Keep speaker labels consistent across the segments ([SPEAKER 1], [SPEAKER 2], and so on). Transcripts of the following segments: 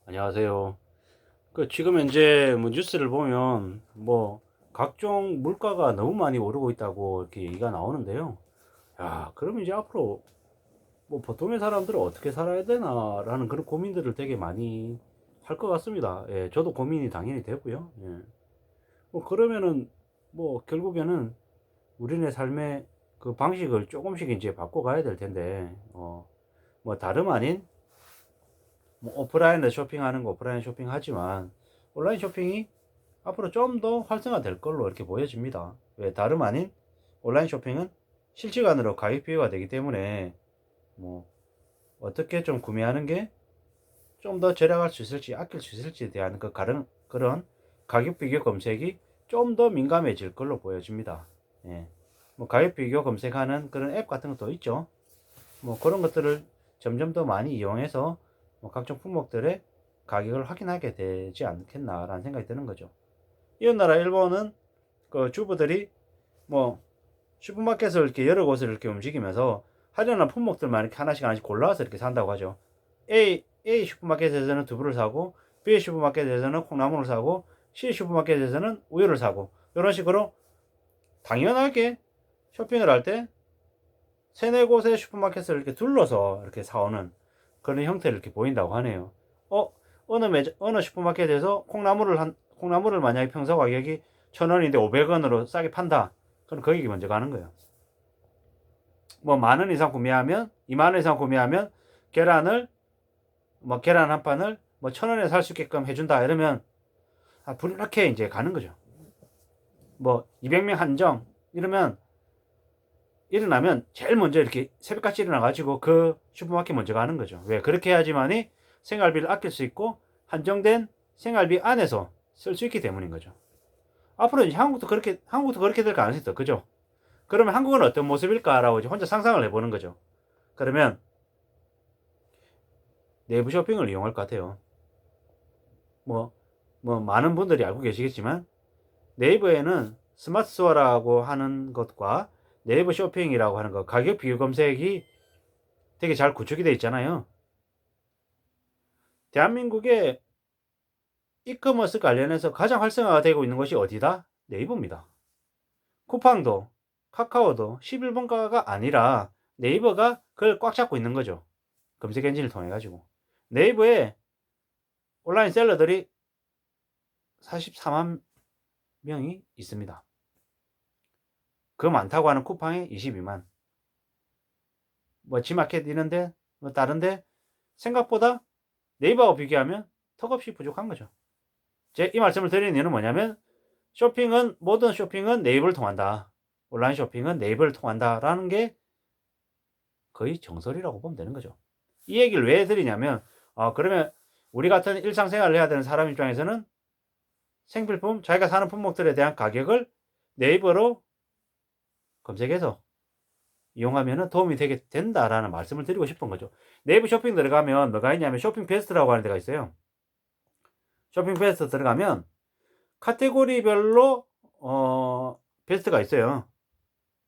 [SPEAKER 1] 안녕하세요. 지금 현재 뉴스를 보면 각종 물가가 너무 많이 오르고 있다고 이렇게 얘기가 나오는데요. 야, 그러면 이제 앞으로 보통의 사람들은 어떻게 살아야 되나라는 그런 고민들을 되게 많이 할 것 같습니다. 예, 저도 고민이 당연히 되고요. 예. 그러면은 결국에는 우리네 삶의 그 방식을 조금씩 이제 바꿔가야 될 텐데, 다름 아닌 오프라인에 쇼핑하는 거 오프라인 쇼핑하지만 온라인 쇼핑이 앞으로 좀 더 활성화될 걸로 이렇게 보여집니다. 왜 다름 아닌 온라인 쇼핑은 실시간으로 가격 비교가 되기 때문에 뭐 어떻게 좀 구매하는 게 좀 더 절약할 수 있을지 아낄 수 있을지에 대한 그런 가격 비교 검색이 좀 더 민감해질 걸로 보여집니다. 예. 가격 비교 검색하는 그런 앱 같은 것도 있죠. 그런 것들을 점점 더 많이 이용해서 각종 품목들의 가격을 확인하게 되지 않겠나라는 생각이 드는 거죠. 이런 나라 일본은 그 주부들이 뭐 슈퍼마켓을 이렇게 여러 곳을 이렇게 움직이면서 하려는 품목들만 이렇게 하나씩 골라서 이렇게 산다고 하죠. A 슈퍼마켓에서는 두부를 사고, B 슈퍼마켓에서는 콩나물을 사고, C 슈퍼마켓에서는 우유를 사고, 이런 식으로 당연하게 쇼핑을 할 때 세네 곳의 슈퍼마켓을 이렇게 둘러서 이렇게 사오는 그런 형태를 이렇게 보인다고 하네요. 어, 어느 슈퍼마켓에서 콩나물을 만약에 평소 가격이 1,000원인데 500원으로 싸게 판다. 그럼 거기 먼저 가는 거예요. 만원 이상 구매하면, 2만 원 이상 구매하면 계란 한 판을 1,000원에 살 수 있게끔 해준다. 이러면 불락해 이제 가는 거죠. 200명 한정 이러면 일어나면 제일 먼저 이렇게 새벽같이 일어나가지고 그 슈퍼마켓 먼저 가는 거죠. 왜? 그렇게 해야지만이 생활비를 아낄 수 있고 한정된 생활비 안에서 쓸 수 있기 때문인 거죠. 앞으로 이제 한국도 그렇게 될 가능성이 있어. 그죠? 그러면 한국은 어떤 모습일까라고 이제 혼자 상상을 해보는 거죠. 그러면 내부 쇼핑을 이용할 것 같아요. 많은 분들이 알고 계시겠지만 네이버에는 스마트 스토어라고 하는 것과 네이버 쇼핑이라고 하는 것, 가격 비교 검색이 되게 잘 구축이 되어 있잖아요. 대한민국의 이커머스 관련해서 가장 활성화가 되고 있는 것이 어디다? 네이버입니다. 쿠팡도, 카카오도 11번가가 아니라 네이버가 그걸 꽉 잡고 있는 거죠. 검색 엔진을 통해 가지고. 네이버에 온라인 셀러들이 44만 명이 있습니다. 그 많다고 하는 쿠팡에 22만. 지마켓 이런데, 다른데 생각보다 네이버하고 비교하면 턱없이 부족한 거죠. 제 이 말씀을 드리는 이유는 뭐냐면 모든 쇼핑은 네이버를 통한다. 온라인 쇼핑은 네이버를 통한다라는 게 거의 정설이라고 보면 되는 거죠. 이 얘기를 왜 드리냐면 그러면 우리 같은 일상생활을 해야 되는 사람 입장에서는 생필품, 자기가 사는 품목들에 대한 가격을 네이버로 검색해서 이용하면 도움이 되게 된다라는 말씀을 드리고 싶은 거죠. 네이버 쇼핑 들어가면 뭐가 있냐면 쇼핑 베스트라고 하는 데가 있어요. 쇼핑 베스트 들어가면 카테고리별로 베스트가 있어요.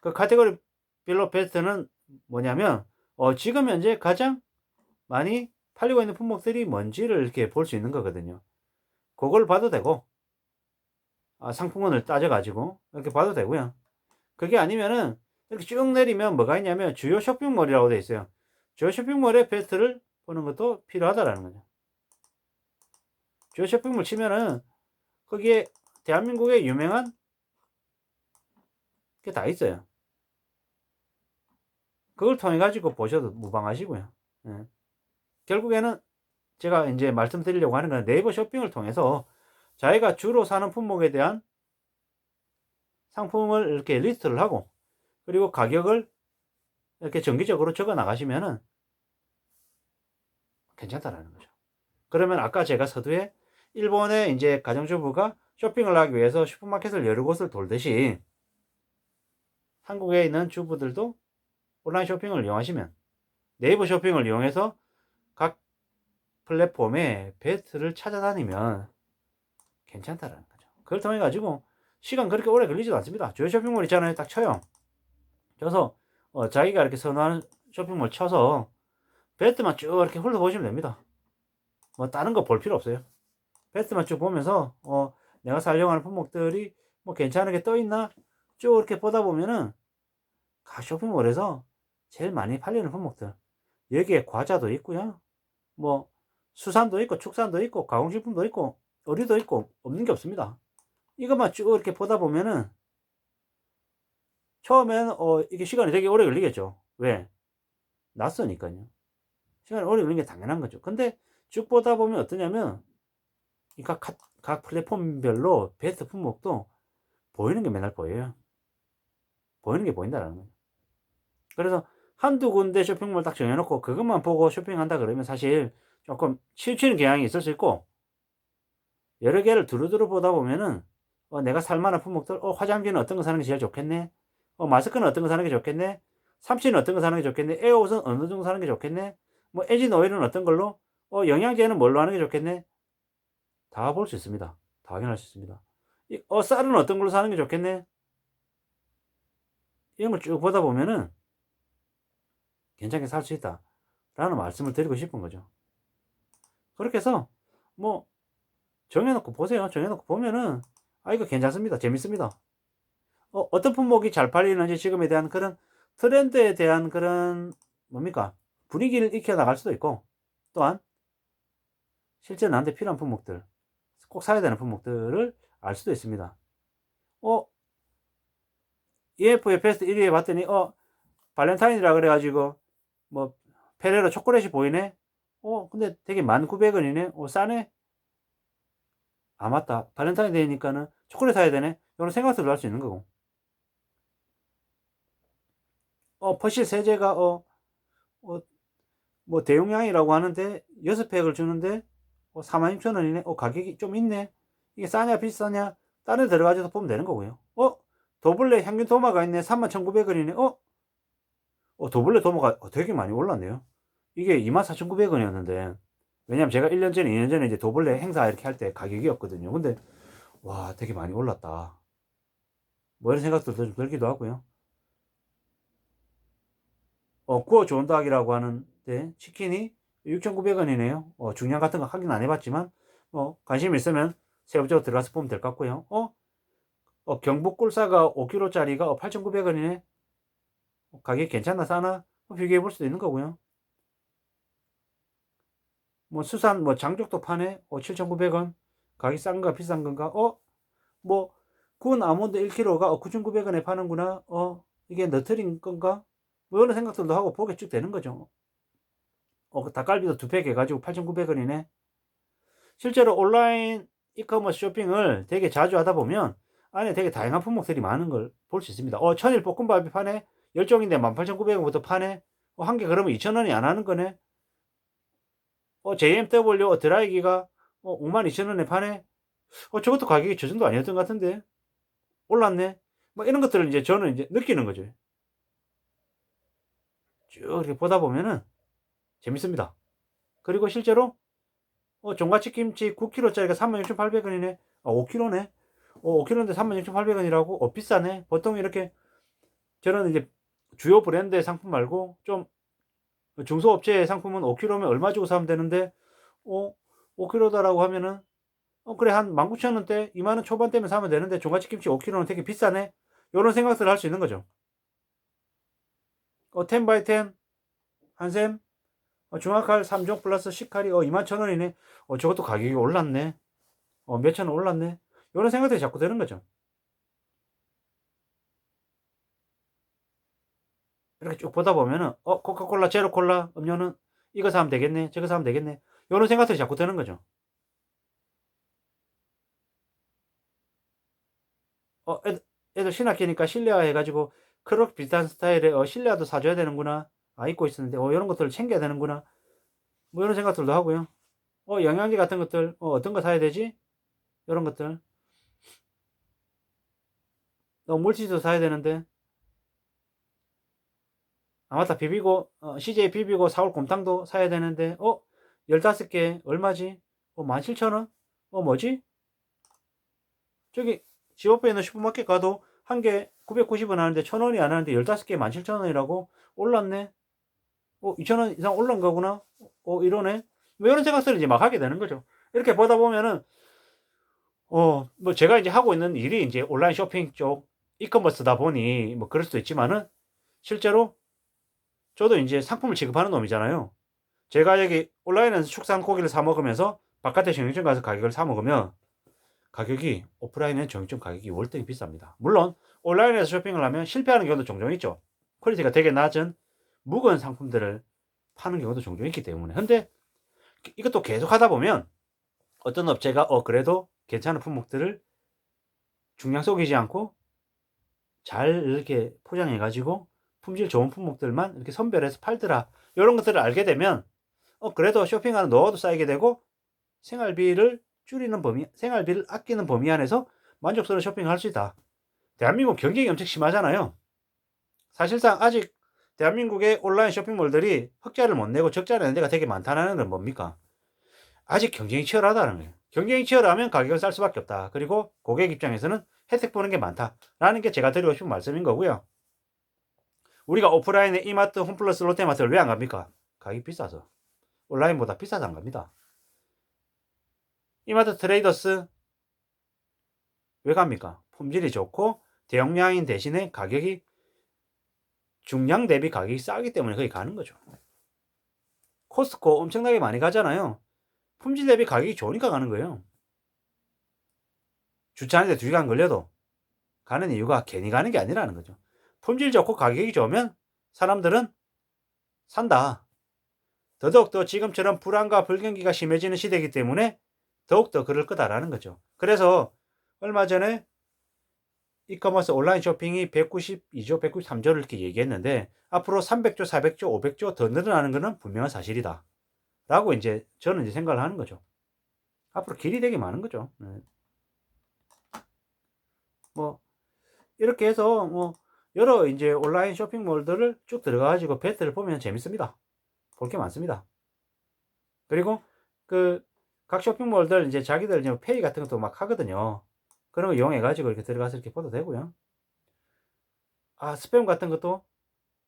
[SPEAKER 1] 그 카테고리별로 베스트는 뭐냐면 지금 현재 가장 많이 팔리고 있는 품목들이 뭔지를 이렇게 볼 수 있는 거거든요. 그걸 봐도 되고 상품군을 따져 가지고 이렇게 봐도 되고요. 그게 아니면은 이렇게 쭉 내리면 뭐가 있냐면 주요 쇼핑몰이라고 되어 있어요. 주요 쇼핑몰의 베스트를 보는 것도 필요하다라는 거죠. 주요 쇼핑몰 치면은 거기에 대한민국의 유명한 게 다 있어요. 그걸 통해 가지고 보셔도 무방하시고요. 예. 결국에는 제가 이제 말씀드리려고 하는 건 네이버 쇼핑을 통해서 자기가 주로 사는 품목에 대한 상품을 이렇게 리스트를 하고 그리고 가격을 이렇게 정기적으로 적어 나가시면은 괜찮다라는 거죠. 그러면 아까 제가 서두에 일본의 이제 가정주부가 쇼핑을 하기 위해서 슈퍼마켓을 여러 곳을 돌듯이 한국에 있는 주부들도 온라인 쇼핑을 이용하시면 네이버 쇼핑을 이용해서 각 플랫폼에 베스트를 찾아다니면 괜찮다라는 거죠. 그걸 통해 가지고 시간 그렇게 오래 걸리지도 않습니다. 주요 쇼핑몰 있잖아요. 딱 쳐요. 그래서 자기가 이렇게 선호하는 쇼핑몰 쳐서 베스트만 쭉 이렇게 훑어보시면 됩니다. 뭐 다른 거 볼 필요 없어요. 베스트만 쭉 보면서 내가 사려고 하는 품목들이 뭐 괜찮은 게 떠 있나 쭉 이렇게 보다 보면은 각 쇼핑몰에서 제일 많이 팔리는 품목들, 여기에 과자도 있고요, 뭐 수산도 있고 축산도 있고 가공식품도 있고 의류도 있고 없는 게 없습니다. 이것만 쭉 이렇게 보다 보면은 처음에는 이게 시간이 되게 오래 걸리겠죠. 왜? 낯서니까요. 시간이 오래 걸리는 게 당연한 거죠. 근데 쭉 보다 보면 어떠냐면 이 각 플랫폼별로 베스트 품목도 보이는 게 맨날 보여요. 보이는 게 보인다라는 거예요. 그래서 한두 군데 쇼핑몰 딱 정해 놓고 그것만 보고 쇼핑한다 그러면 사실 조금 치우치는 경향이 있을 수 있고, 여러 개를 두루두루 보다 보면은 내가 살 만한 품목들, 화장지는 어떤 거 사는 게 제일 좋겠네, 마스크는 어떤 거 사는 게 좋겠네, 삼치는 어떤 거 사는 게 좋겠네, 에어옷은 어느 정도 사는 게 좋겠네, 뭐 엔진 오일은 어떤 걸로, 영양제는 뭘로 하는 게 좋겠네, 다 볼 수 있습니다. 다 확인할 수 있습니다. 쌀은 어떤 걸로 사는 게 좋겠네, 이런 걸 쭉 보다 보면은 괜찮게 살 수 있다라는 말씀을 드리고 싶은 거죠. 그렇게 해서 뭐 정해 놓고 보세요. 정해 놓고 보면은 이거 괜찮습니다. 재밌습니다. 어떤 품목이 잘 팔리는지 지금에 대한 그런 트렌드에 대한 그런 뭡니까? 분위기를 익혀 나갈 수도 있고, 또한 실제 나한테 필요한 품목들, 꼭 사야 되는 품목들을 알 수도 있습니다. EF의 베스트 1위에 봤더니 발렌타인이라 그래 가지고 뭐 페레로 초콜릿이 보이네. 근데 되게 1,900원이네. 싸네. 맞다. 발렌타인데이니까는 초콜릿 사야 되네. 이런 생각들도 할 수 있는 거고. 퍼실 세제가 뭐 대용량이라고 하는데 6팩을 주는데 46,000원이네. 가격이 좀 있네. 이게 싸냐 비싸냐 다른 데 들어가서 보면 되는 거고요. 도블레 향균 도마가 있네. 31,900원이네. 도블레 도마가 되게 많이 올랐네요. 이게 24,900원이었는데, 왜냐면 제가 1년 전에 2년 전에 이제 도블레 행사 이렇게 할 때 가격이었거든요. 근데 와 되게 많이 올랐다, 뭐 이런 생각도 좀 들기도 하고요. 구워 좋은 닭이라고 하는데 치킨이 6,900원이네요. 중량 같은 거 확인 안 해봤지만 관심 있으면 세부적으로 들어가서 보면 될 것 같고요. 경북 꿀사가 5kg짜리가 8,900원이네. 가격 괜찮나 싸나 비교해 볼 수도 있는 거고요. 뭐 수산 뭐 장족도 파네. 7,900원. 가격 싼 건가 비싼 건가? 뭐 구운 아몬드 1kg가 9,900원에 파는구나. 이게 너트린 건가? 뭐 이런 생각들도 하고 보게 쭉 되는 거죠. 닭갈비도 2팩 해가지고 8,900원이네. 실제로 온라인 이커머스 쇼핑을 되게 자주 하다 보면 안에 되게 다양한 품목들이 많은 걸 볼 수 있습니다. 천일 볶음밥이 파네. 10종인데 18,900원부터 파네. 한 개 그러면 2,000원이 안 하는 거네. JMW 드라이기가 52,000원에 파네. 저것도 가격이 저 정도 아니었던 것 같은데 올랐네. 뭐 이런 것들을 이제 저는 이제 느끼는 거죠. 쭉 이렇게 보다 보면은 재밌습니다. 그리고 실제로 종갓집 김치 9kg짜리가 36,800원이네. 5kg네. 5kg인데 36,800원이라고? 비싸네. 보통 이렇게 저는 이제 주요 브랜드의 상품 말고 좀 중소업체의 상품은 5kg면 얼마 주고 사면 되는데 5kg다라고 하면은 그래 한 19,000원대 20,000원 초반대면 사면 되는데 종갓집 김치 5kg는 되게 비싸네. 요런 생각들을 할 수 있는 거죠. 10x10 한샘 중화칼 3종 플러스 10칼이 21,000원이네. 저것도 가격이 올랐네. 몇천 원 올랐네. 요런 생각들이 자꾸 드는 거죠. 이렇게 쭉 보다 보면은 코카콜라 제로콜라 음료는 이거 사면 되겠네, 저거 사면 되겠네, 요런 생각들이 자꾸 드는 거죠. 애들 신학기니까 실내화 해가지고 크롭 비슷한 스타일의 실내화도 사줘야 되는구나. 입고 있었는데 요런 것들을 챙겨야 되는구나. 뭐 이런 생각들도 하고요. 영양제 같은 것들 어떤 거 사야 되지? 요런 것들. 물티슈도 사야 되는데 맞다, 비비고 CJ 비비고 사올 곰탕도 사야 되는데 15개 얼마지? 17,000원? 뭐지? 저기 집 앞에 있는 슈퍼마켓 가도 한 개 990원 하는데 1,000원이 안 하는데 15개 17,000원이라고? 올랐네. 2,000원 이상 올란 거구나. 이러네. 뭐 이런 생각들을 이제 막 하게 되는 거죠. 이렇게 보다 보면은 뭐 제가 이제 하고 있는 일이 이제 온라인 쇼핑 쪽 이커머스다 보니 뭐 그럴 수도 있지만은 실제로 저도 인제 상품을 취급하는 놈이잖아요. 제가 여기 온라인에서 축산 고기를 사 먹으면서 바깥에 정육점 가서 가격을 사 먹으면 가격이 오프라인은 정육점 가격이 월등히 비쌉니다. 물론 온라인에서 쇼핑을 하면 실패하는 경우도 종종 있죠. 퀄리티가 되게 낮은 묵은 상품들을 파는 경우도 종종 있기 때문에. 근데 이것도 계속 하다 보면 어떤 업체가 그래도 괜찮은 품목들을 중량 속이지 않고 잘 이렇게 포장해 가지고 품질 좋은 품목들만 이렇게 선별해서 팔더라. 요런 것들을 알게 되면 그래도 쇼핑하는 노하우도 쌓이게 되고 생활비를 줄이는 범위, 생활비를 아끼는 범위 안에서 만족스러운 쇼핑을 할 수 있다. 대한민국 경쟁이 엄청 심하잖아요. 사실상 아직 대한민국의 온라인 쇼핑몰들이 흑자를 못 내고 적자 내는 데가 되게 많다는 건 뭡니까? 아직 경쟁이 치열하다는 거예요. 경쟁이 치열하면 가격은 쌀 수밖에 없다. 그리고 고객 입장에서는 혜택 보는 게 많다라는 게 제가 드리고 싶은 말씀인 거고요. 우리가 오프라인에 이마트, 홈플러스, 롯데마트를 왜 안 갑니까? 가격이 비싸서. 온라인보다 비싸서 안 갑니다. 이마트 트레이더스 왜 갑니까? 품질이 좋고 대용량인 대신에 가격이 중량 대비 가격이 싸기 때문에 거기 가는 거죠. 코스트코 엄청나게 많이 가잖아요. 품질 대비 가격이 좋으니까 가는 거예요. 주차하는데 2시간 걸려도 가는 이유가 괜히 가는 게 아니라는 거죠. 품질 좋고 가격이 좋으면 사람들은 산다. 더더욱더 지금처럼 불안과 불경기가 심해지는 시대이기 때문에 더욱더 그럴 거다라는 거죠. 그래서 얼마 전에 이커머스 온라인 쇼핑이 192조, 193조를 이렇게 얘기했는데 앞으로 300조, 400조, 500조 더 늘어나는 것은 분명한 사실이다. 라고 이제 저는 이제 생각을 하는 거죠. 앞으로 길이 되게 많은 거죠. 네. 뭐 이렇게 해서 뭐 여러 이제 온라인 쇼핑몰들을 쭉 들어가 가지고 배틀을 보면 재밌습니다. 볼 게 많습니다. 그리고 그 각 쇼핑몰들 이제 자기들 이제 페이 같은 것도 막 하거든요. 그런 거 이용해 가지고 이렇게 들어가서 이렇게 봐도 되고요. 아, 스팸 같은 것도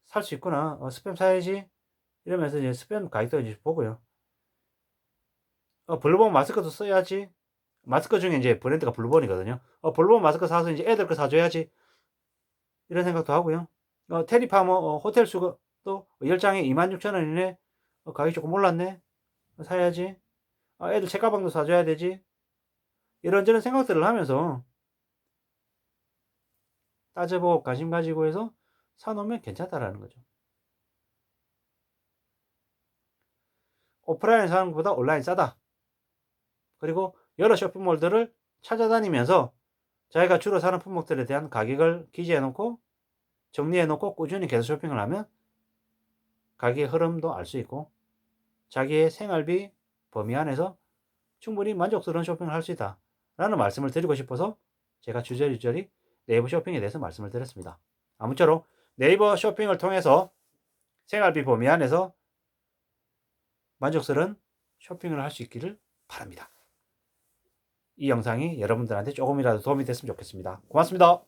[SPEAKER 1] 살 수 있구나. 스팸 사야지. 이러면서 이제 스팸 가격도 이제 보고요. 블루본 마스크도 써야지. 마스크 중에 이제 브랜드가 블루본이거든요. 블루본 마스크 사서 이제 애들 거 사줘야지. 이런 생각도 하고요. 테리파머 호텔 수거도 10장에 26,000원이네. 가격이 조금 올랐네. 사야지. 애들 책가방도 사줘야 되지. 이런저런 생각들을 하면서 따져보고 관심 가지고 해서 사놓으면 괜찮다라는 거죠. 오프라인 사는 것보다 온라인 싸다. 그리고 여러 쇼핑몰들을 찾아다니면서 자기가 주로 사는 품목들에 대한 가격을 기재해 놓고 정리해 놓고 꾸준히 계속 쇼핑을 하면 가격의 흐름도 알 수 있고 자기의 생활비 범위 안에서 충분히 만족스러운 쇼핑을 할 수 있다 라는 말씀을 드리고 싶어서 제가 주저리주저리 네이버 쇼핑에 대해서 말씀을 드렸습니다. 아무쪼록 네이버 쇼핑을 통해서 생활비 범위 안에서 만족스러운 쇼핑을 할 수 있기를 바랍니다. 이 영상이 여러분들한테 조금이라도 도움이 됐으면 좋겠습니다. 고맙습니다.